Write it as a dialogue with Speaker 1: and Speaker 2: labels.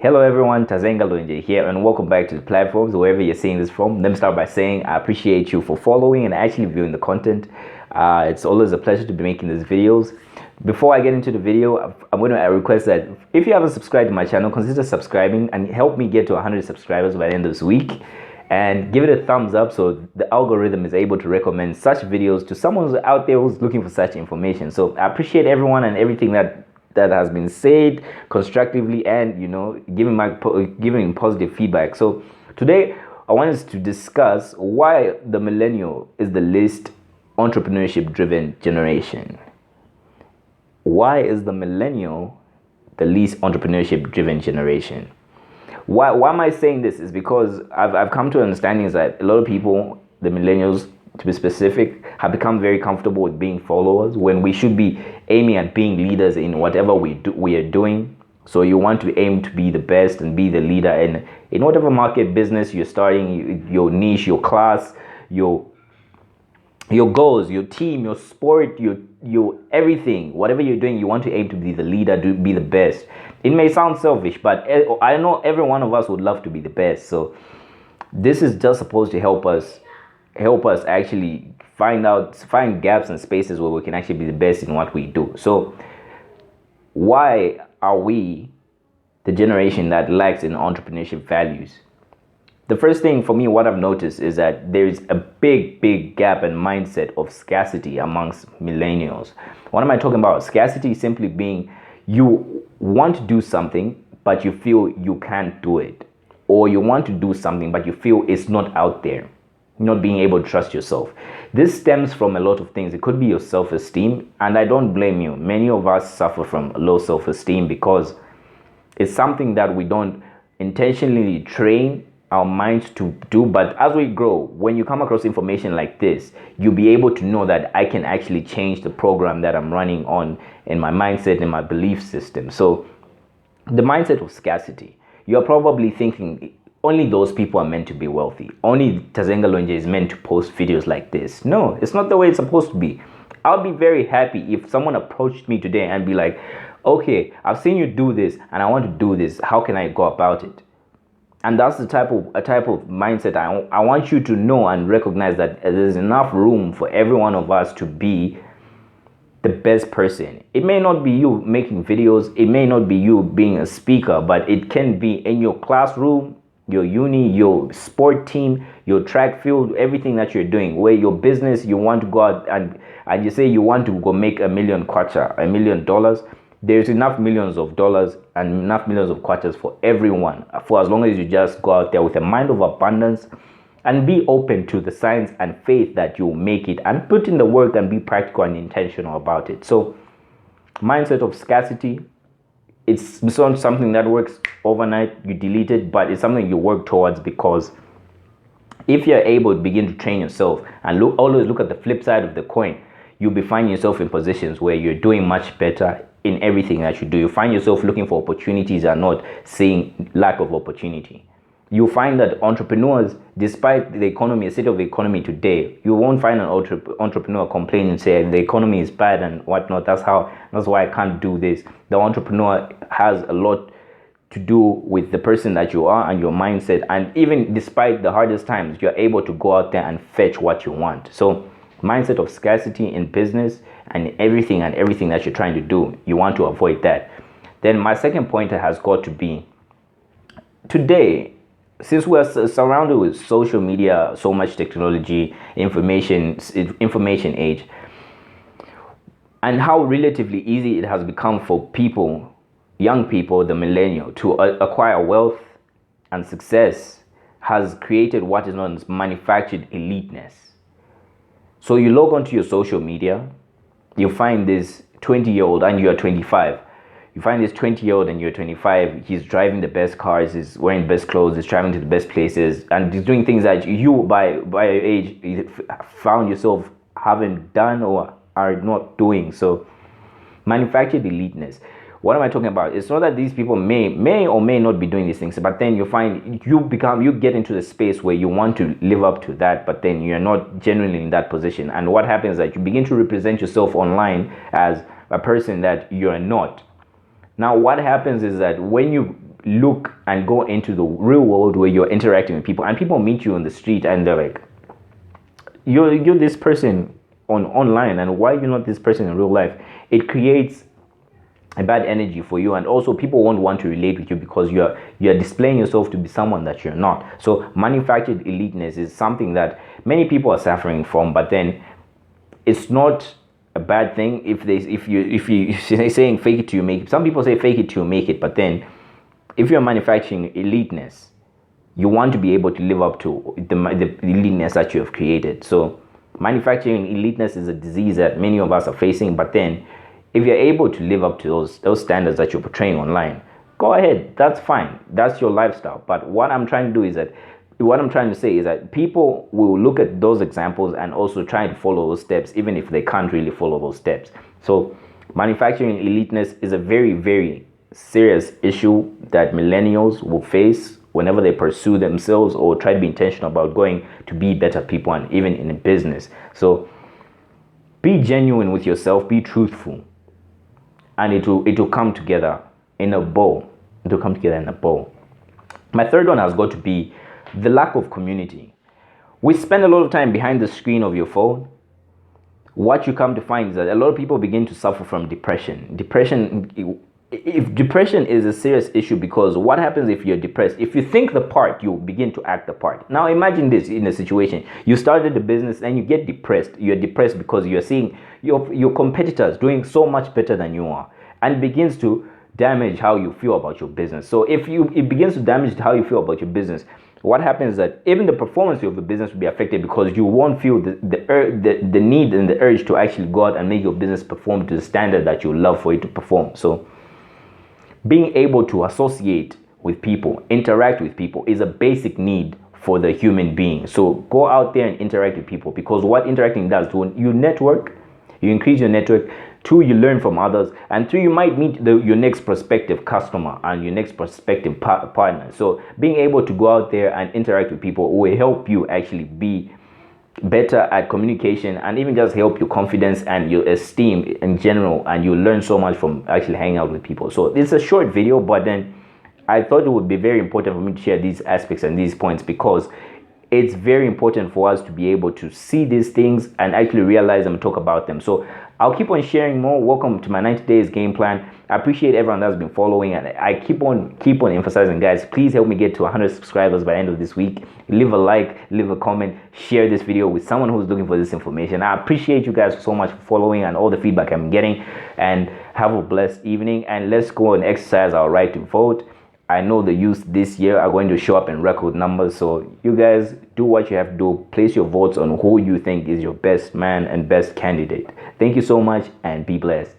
Speaker 1: Hello everyone, Tazenga Lunje here and welcome back to the platforms wherever you're seeing this from. Let me start by saying I appreciate you for following and actually viewing the content. It's always a pleasure to be making these videos. Before I get into the video, I'm going to request that if you haven't subscribed to my channel, consider subscribing and help me get to 100 subscribers by the end of this week. And give it a thumbs up so the algorithm is able to recommend such videos to someone who's out there who's looking for such information. So I appreciate everyone and everything that has been said constructively and giving positive feedback. So today I want us to discuss why the millennial is the least entrepreneurship driven generation. Why is the millennial the least entrepreneurship driven generation? Why am I saying this? Is because I've come to understanding is that a lot of people, the millennials to be specific, have become very comfortable with being followers when we should be aiming at being leaders in whatever we are doing. So you want to aim to be the best and be the leader in whatever market, business you're starting, your niche, your class, your goals, your team, your sport, your everything, whatever you're doing, you want to aim to be the leader, to be the best. It may sound selfish, but I know every one of us would love to be the best. So this is just supposed to help us actually find gaps and spaces where we can actually be the best in what we do. So why are we the generation that lacks in entrepreneurship values? The first thing for me, what I've noticed is that there's a big gap in mindset of scarcity amongst millennials. What am I talking about? Scarcity simply being you want to do something, but you feel you can't do it. Or you want to do something, but you feel it's not out there. Not being able to trust yourself. This stems from a lot of things. It could be your self-esteem, and I don't blame you. Many of us suffer from low self-esteem because it's something that we don't intentionally train our minds to do. But as we grow, when you come across information like this, you'll be able to know that I can actually change the program that I'm running on in my mindset, in my belief system. So the mindset of scarcity, you're probably thinking only those people are meant to be wealthy. Only Tazenga Lonje is meant to post videos like this. No, it's not the way it's supposed to be. I'll be very happy if someone approached me today and be like, okay, I've seen you do this and I want to do this. How can I go about it? And that's the type of mindset I want you to know and recognize, that there's enough room for every one of us to be the best person. It may not be you making videos, it may not be you being a speaker, but it can be in your classroom, your uni, your sport team, your track field, everything that you're doing, where your business, you want to go out and you say you want to go make $1 million kwacha, $1 million. There's enough millions of dollars and enough millions of kwachas for everyone, for as long as you just go out there with a mind of abundance and be open to the signs and faith that you'll make it, and put in the work and be practical and intentional about it. So mindset of scarcity, it's not something that works overnight, you delete it, but it's something you work towards, because if you're able to begin to train yourself and always look at the flip side of the coin, you'll be finding yourself in positions where you're doing much better in everything that you do. You find yourself looking for opportunities and not seeing lack of opportunity. You find that entrepreneurs, despite the state of the economy today, you won't find an entrepreneur complain and say the economy is bad and whatnot. That's why I can't do this. The entrepreneur has a lot to do with the person that you are and your mindset. And even despite the hardest times, you're able to go out there and fetch what you want. So mindset of scarcity in business and everything that you're trying to do, you want to avoid that. Then my second pointer has got to be, today, since we're surrounded with social media, so much technology, information age, and how relatively easy it has become for people, young people, the millennial, to acquire wealth and success, has created what is known as manufactured eliteness. So you log onto your social media, you find this 20-year-old and you're 25. You find this 20-year-old and you're 25, he's driving the best cars, he's wearing the best clothes, he's traveling to the best places, and he's doing things that you, by your age, you found yourself haven't done or are not doing. So manufactured eliteness. What am I talking about? It's not that these people may or may not be doing these things, but then you find you get into the space where you want to live up to that, but then you're not genuinely in that position. And what happens is that you begin to represent yourself online as a person that you're not. Now, what happens is that when you look and go into the real world where you're interacting with people, and people meet you on the street and they're like, you're this person on online, and why you're not this person in real life, it creates a bad energy for you, and also people won't want to relate with you because you're displaying yourself to be someone that you're not. So manufactured eliteness is something that many people are suffering from, but then it's not a bad thing if you saying fake it till you make it. Some people say fake it till you make it, but then if you're manufacturing eliteness, you want to be able to live up to the eliteness that you have created. So manufacturing eliteness is a disease that many of us are facing, but then if you're able to live up to those standards that you're portraying online, go ahead, that's fine, that's your lifestyle. But what I'm trying to say is that people will look at those examples and also try to follow those steps, even if they can't really follow those steps. So manufacturing eliteness is a very, very serious issue that millennials will face whenever they pursue themselves or try to be intentional about going to be better people, and even in a business. So be genuine with yourself, be truthful, and it will come together in a bow. It will come together in a bow. My third one has got to be the lack of community. We spend a lot of time behind the screen of your phone. What you come to find is that a lot of people begin to suffer from depression. If depression is a serious issue, because what happens if you're depressed? If you think the part, you begin to act the part. Now imagine this in a situation. You started a business and you get depressed. You're depressed because you're seeing your competitors doing so much better than you are, and it begins to damage how you feel about your business. So if it begins to damage how you feel about your business, what happens is that even the performance of the business will be affected, because you won't feel the need and the urge to actually go out and make your business perform to the standard that you love for it to perform. So being able to associate with people, interact with people, is a basic need for the human being. So go out there and interact with people, because what interacting does, when you network, you increase your network. 2, you learn from others, and 3, you might meet your next prospective customer and your next prospective partner. So being able to go out there and interact with people will help you actually be better at communication, and even just help your confidence and your esteem in general, and you learn so much from actually hanging out with people. So it's a short video, but then I thought it would be very important for me to share these aspects and these points, because it's very important for us to be able to see these things and actually realize them and talk about them. So I'll keep on sharing more. Welcome to my 90 days game plan. I appreciate everyone that's been following, and I keep on emphasizing, guys, please help me get to 100 subscribers by the end of this week. Leave a like, leave a comment, share this video with someone who's looking for this information. I appreciate you guys so much for following and all the feedback I'm getting, and have a blessed evening, and let's go and exercise our right to vote. I know the youth this year are going to show up in record numbers, so you guys do what you have to do. Place your votes on who you think is your best man and best candidate. Thank you so much, and be blessed.